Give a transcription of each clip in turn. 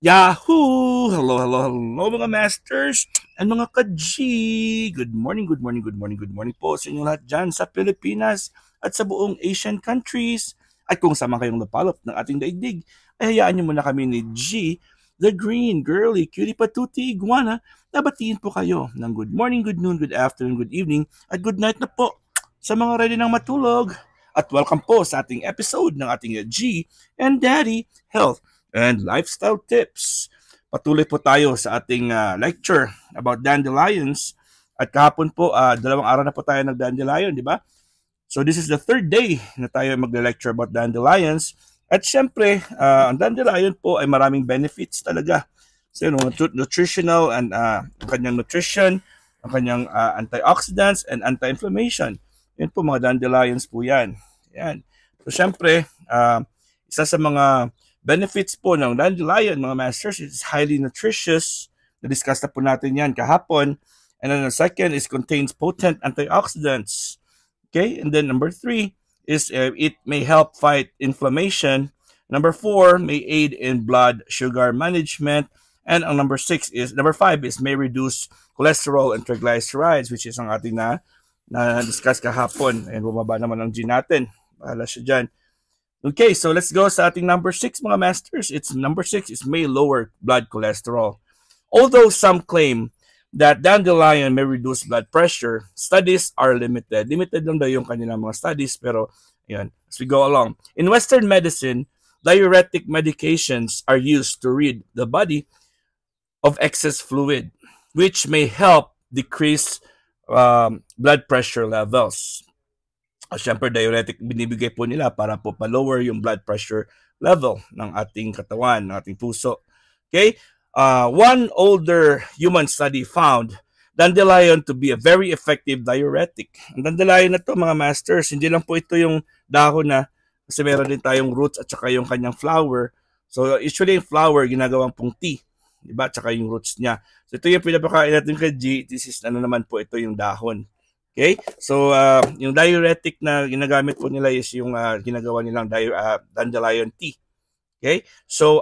Yahoo! Hello, hello, hello mga masters and mga ka-G! Good morning, good morning, good morning, good morning po sa inyo lahat dyan sa Pilipinas at sa buong Asian countries. At kung sama kayong napalop ng ating daigdig, ay hayaan niyo muna kami ni G, the green, girly, cutie patuti, iguana, na batiin po kayo ng good morning, good noon, good afternoon, good evening, at good night na po sa mga ready ng matulog. At welcome po sa ating episode ng ating G and Daddy Health and lifestyle tips. Patuloy po tayo sa ating lecture about dandelions. At kahapon po, 2 araw na po tayo nag-dandelion, di ba? So this is the third day na tayo mag-lecture about dandelions. At syempre, ang dandelion po ay maraming benefits talaga. So, nutritional and ang kanyang nutrition, ang kanyang antioxidants and anti-inflammation. Yan po, mga dandelions po yan. Yan. So syempre, isa sa mga benefits po ng dandelion, mga masters, it's highly nutritious. Na-discuss na po natin yan kahapon. And then the second is contains potent antioxidants. Okay, and then number 3 is it may help fight inflammation. Number 4 may aid in blood sugar management. And ang number 5 is may reduce cholesterol and triglycerides, which is ang ating na-discuss kahapon. And bumaba naman ang G natin. Bahala siya dyan. Okay, so let's go sa ating number 6, mga masters. It's number 6 is may lower blood cholesterol. Although some claim that dandelion may reduce blood pressure, studies are limited. Limited lang daw yung kanilang mga studies, pero yun, as we go along. In Western medicine, diuretic medications are used to rid the body of excess fluid, which may help decrease blood pressure levels. Siyempre, diuretic binibigay po nila para po pa-lower yung blood pressure level ng ating katawan, ng ating puso. Okay? One older human study found dandelion to be a very effective diuretic. Ang dandelion na to, mga masters, hindi lang po ito yung dahon na, kasi meron din tayong roots at saka yung kanyang flower. So usually yung flower ginagawang pong tea, diba? At saka yung roots niya. So ito yung pinapakain natin kay G. This is ano naman po, ito yung dahon. Okay? So, yung diuretic na ginagamit po nila is yung ginagawa nilang dandelion tea. Okay? So,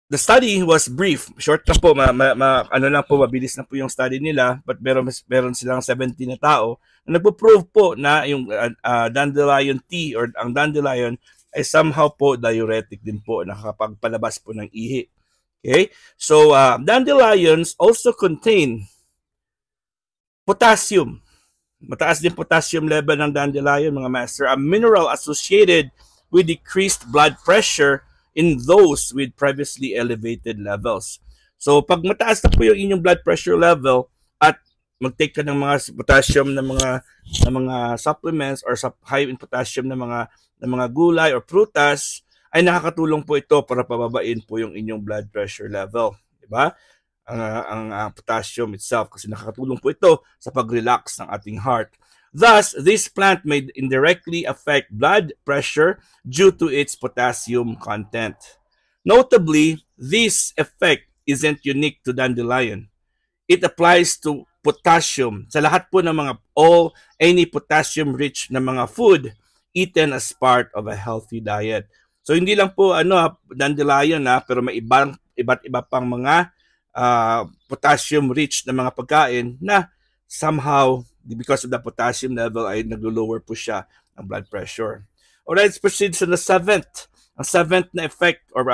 the study was brief. Short lang po, ano lang po, mabilis na po yung study nila, but meron silang 70 na tao na nagpo-prove po na yung dandelion tea or ang dandelion ay somehow po diuretic din po, nakakapagpalabas po ng ihi. Okay? So, dandelions also contain potassium. Mataas din potassium level ng dandelion, mga master. A mineral associated with decreased blood pressure in those with previously elevated levels. So, pag mataas na po yung inyong blood pressure level at mag-take ka ng mga potassium na mga supplements or high in potassium na mga gulay or prutas, ay nakakatulong po ito para pababain po yung inyong blood pressure level. Diba? Ang potassium itself kasi nakakatulong po ito sa pag-relax ng ating heart. Thus, this plant may indirectly affect blood pressure due to its potassium content. Notably, this effect isn't unique to dandelion. It applies to potassium sa lahat po ng any potassium-rich na mga food eaten as part of a healthy diet. So hindi lang po dandelion pero may iba't iba pang mga potassium-rich na mga pagkain na somehow, because of the potassium level, ay naglo-lower po siya ng blood pressure. Alright, let's proceed to the seventh. Ang seventh na effect or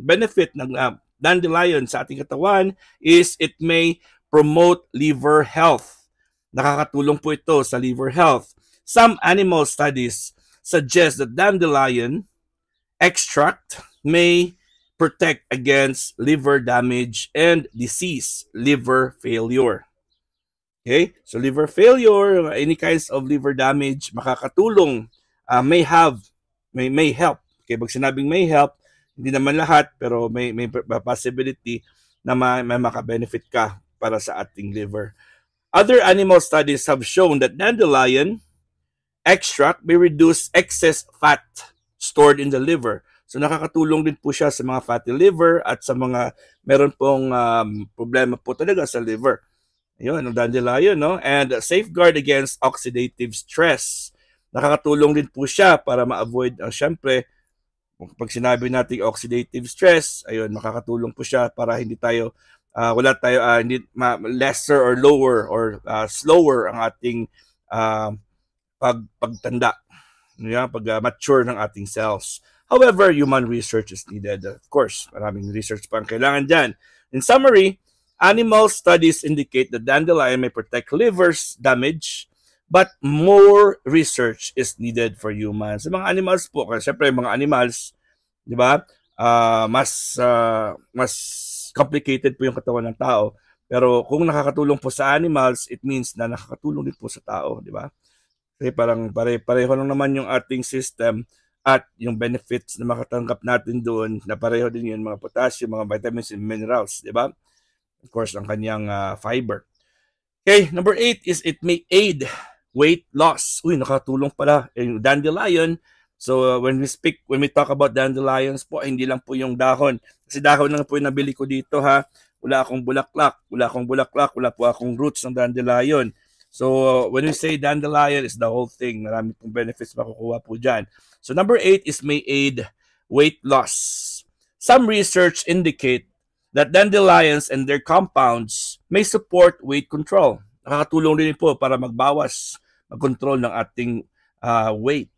benefit ng dandelion sa ating katawan is it may promote liver health. Nakakatulong po ito sa liver health. Some animal studies suggest that dandelion extract may protect against liver damage and disease, liver failure. Okay? So liver failure, any kinds of liver damage, makakatulong, may help. Okay, pag sinabing may help, hindi naman lahat, pero may possibility na may makabenefit ka para sa ating liver. Other animal studies have shown that dandelion extract may reduce excess fat stored in the liver. So nakakatulong din po siya sa mga fatty liver at sa mga meron pong problema po talaga sa liver. Ayun, ang dandelion, no? And safeguard against oxidative stress. Nakakatulong din po siya para ma-avoid, syempre, Pag sinabi natin oxidative stress, ayun, makakatulong po siya para hindi tayo wala tayo hindi lesser or lower or slower ang ating uh, pagtanda, pag mature ng ating cells. However, human research is needed. Of course, maraming research pa ang kailangan dyan. In summary, animal studies indicate that dandelion may protect liver's damage, but more research is needed for humans. Sa mga animals po, kasi syempre mga animals, di ba, mas complicated po yung katawan ng tao. Pero kung nakakatulong po sa animals, it means na nakakatulong din po sa tao, di ba? Kasi parang pareho lang naman yung ating system at yung benefits na makatanggap natin doon na pareho din yun, mga potassium, mga vitamins and minerals, di ba? Of course, ang kanyang fiber. Okay, number 8 is it may aid weight loss. Uy, nakatulong pala yung dandelion. So when we talk about dandelions po, hindi lang po yung dahon. Kasi dahon lang po yung nabili ko dito ha. Wala akong bulaklak, wala po akong roots ng dandelion. So when we say dandelion, is the whole thing. Marami pong benefits makukuha po dyan. So number 8 is may aid weight loss. Some research indicate that dandelions and their compounds may support weight control. Nakakatulong rin po para magbawas, mag-control ng ating weight.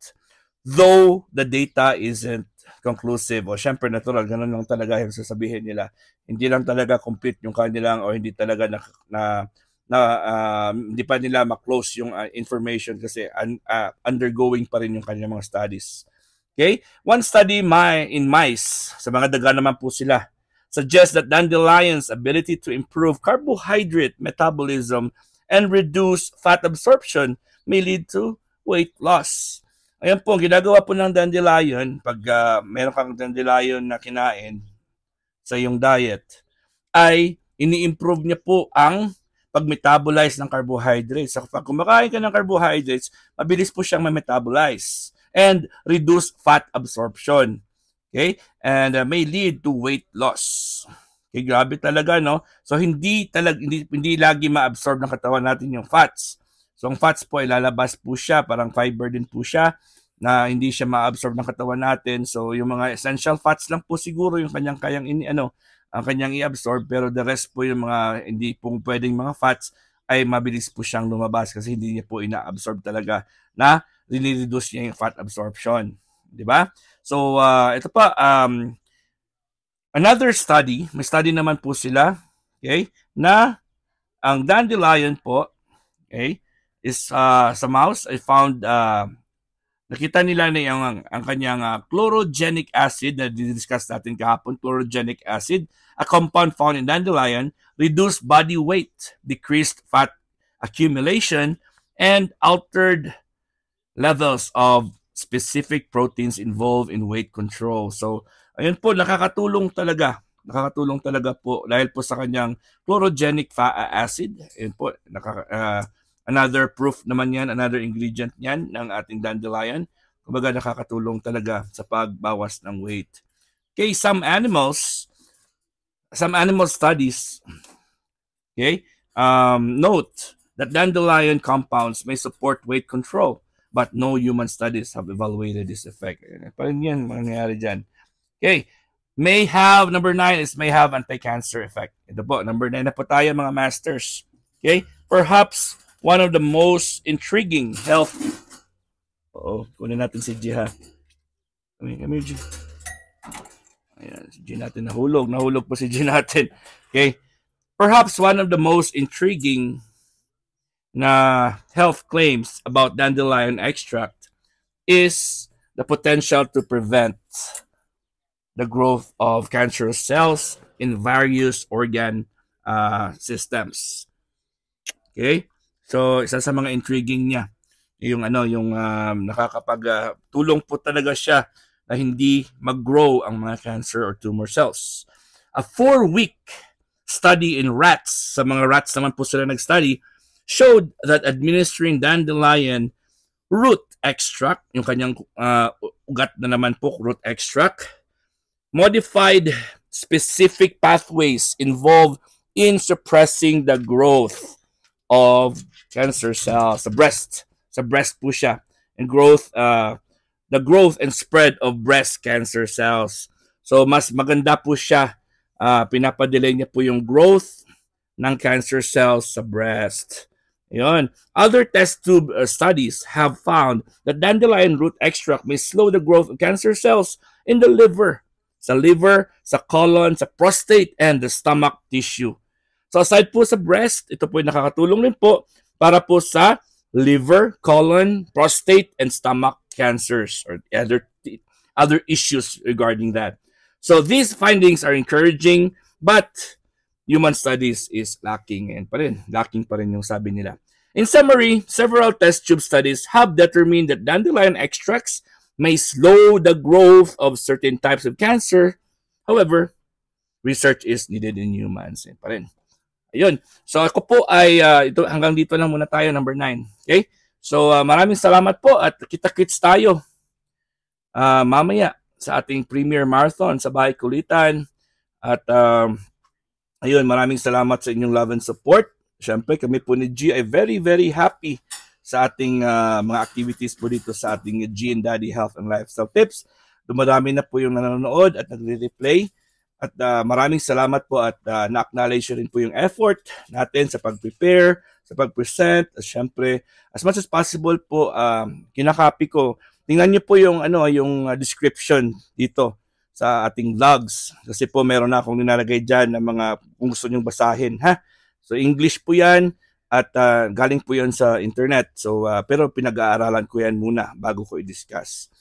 Though the data isn't conclusive, o syempre natural, ganun lang talaga yung sasabihin nila. Hindi lang talaga complete yung kanilang, o hindi talaga hindi pa nila ma-close yung information kasi undergoing pa rin yung kanilang mga studies. Okay? One study in mice, sa mga daga naman po sila, suggests that dandelion's ability to improve carbohydrate metabolism and reduce fat absorption may lead to weight loss. Ayan po, ginagawa po ng dandelion, pag meron kang dandelion na kinain sa iyong diet, ay ini-improve niya po ang pag-metabolize ng carbohydrates. So, pag kumakain ka ng carbohydrates, mabilis po siyang ma-metabolize and reduce fat absorption. Okay? And may lead to weight loss. Okay, grabe talaga, no? So, hindi lagi ma-absorb ng katawan natin yung fats. So, ang fats po, ilalabas po siya, parang fiber din po siya, na hindi siya ma-absorb ng katawan natin. So, yung mga essential fats lang po siguro yung kanyang ang kanyang i-absorb, pero the rest po yung mga hindi pong pwedeng mga fats ay mabilis po siyang lumabas kasi hindi niya po ina-absorb talaga na reduce niya yung fat absorption. Di ba? So, ito pa, another study, may study naman po sila, okay, na ang dandelion po, okay, is sa mouse, I found, nakita nila na ang kanyang chlorogenic acid na discuss natin kahapon, chlorogenic acid, a compound found in dandelion, reduced body weight, decreased fat accumulation, and altered levels of specific proteins involved in weight control. So, ayun po, nakakatulong talaga po dahil po sa kanyang chlorogenic acid. Ayun po, another proof naman yan, another ingredient yan ng ating dandelion. Kumbaga nakakatulong talaga sa pagbawas ng weight. Okay, some animal studies, okay, note that dandelion compounds may support weight control, but no human studies have evaluated this effect. Parang yan mangyayari dyan. Okay, number 9 is may have anti-cancer effect. Ito po, number 9 na po tayo mga masters. Okay, perhaps one of the most intriguing health... kunin natin si G ha. Kami G. Ayan, si G natin nahulog po si G natin. Okay, perhaps one of the most intriguing na health claims about dandelion extract is the potential to prevent the growth of cancerous cells in various organ systems. Okay? So, isa sa mga intriguing niya, yung nakakapag-tulong po talaga siya na hindi mag-grow ang mga cancer or tumor cells. A 4-week study in rats, sa mga rats naman po sila nag-study, showed that administering dandelion root extract, yung kanyang ugat na naman po, root extract, modified specific pathways involved in suppressing the growth of cancer cells sa breast po siya, and growth the growth and spread of breast cancer cells. So mas maganda po siya, pinapadelay niya po yung growth ng cancer cells sa breast. Yun. Other test tube studies have found that dandelion root extract may slow the growth of cancer cells in the liver, sa colon, sa prostate, and the stomach tissue. So aside po sa breast, ito po ay nakakatulong rin po para po sa liver, colon, prostate, and stomach cancers or other issues regarding that. So these findings are encouraging, but human studies is lacking pa rin yung sabi nila. In summary, several test tube studies have determined that dandelion extracts may slow the growth of certain types of cancer. However, research is needed in humans. Pa rin. Ayun. So ako po ay hanggang dito lang muna tayo, number 9. Okay? So maraming salamat po at kita-kits tayo mamaya sa ating premier marathon sa Bahay Kulitan. At ayun, maraming salamat sa inyong love and support. Siyempre, kami po ni G ay very, very happy sa ating mga activities po dito sa ating G and Daddy Health and Lifestyle Tips. Dumarami na po yung nanonood at nagre-replay. At maraming salamat po at na-acknowledge rin po yung effort natin sa pag-prepare, sa pag-present. At syempre, as much as possible po, kinakopy ko. Tingnan niyo po yung description dito sa ating vlogs. Kasi po meron na akong nilalagay dyan ng mga kung gusto nyong basahin. Ha? So English po yan at galing po yan sa internet. So pero pinag-aaralan ko yan muna bago ko i-discuss.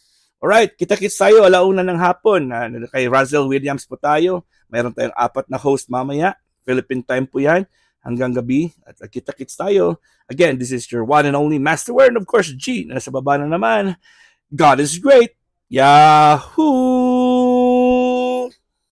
Alright, kita-kits tayo alauna ng hapon. Kay Razel Williams po tayo. Mayroon tayong 4 na host mamaya. Philippine time po yan hanggang gabi. At kita-kits tayo. Again, this is your one and only Master and of course, G. Nasa baba na naman. God is great. Yahoo!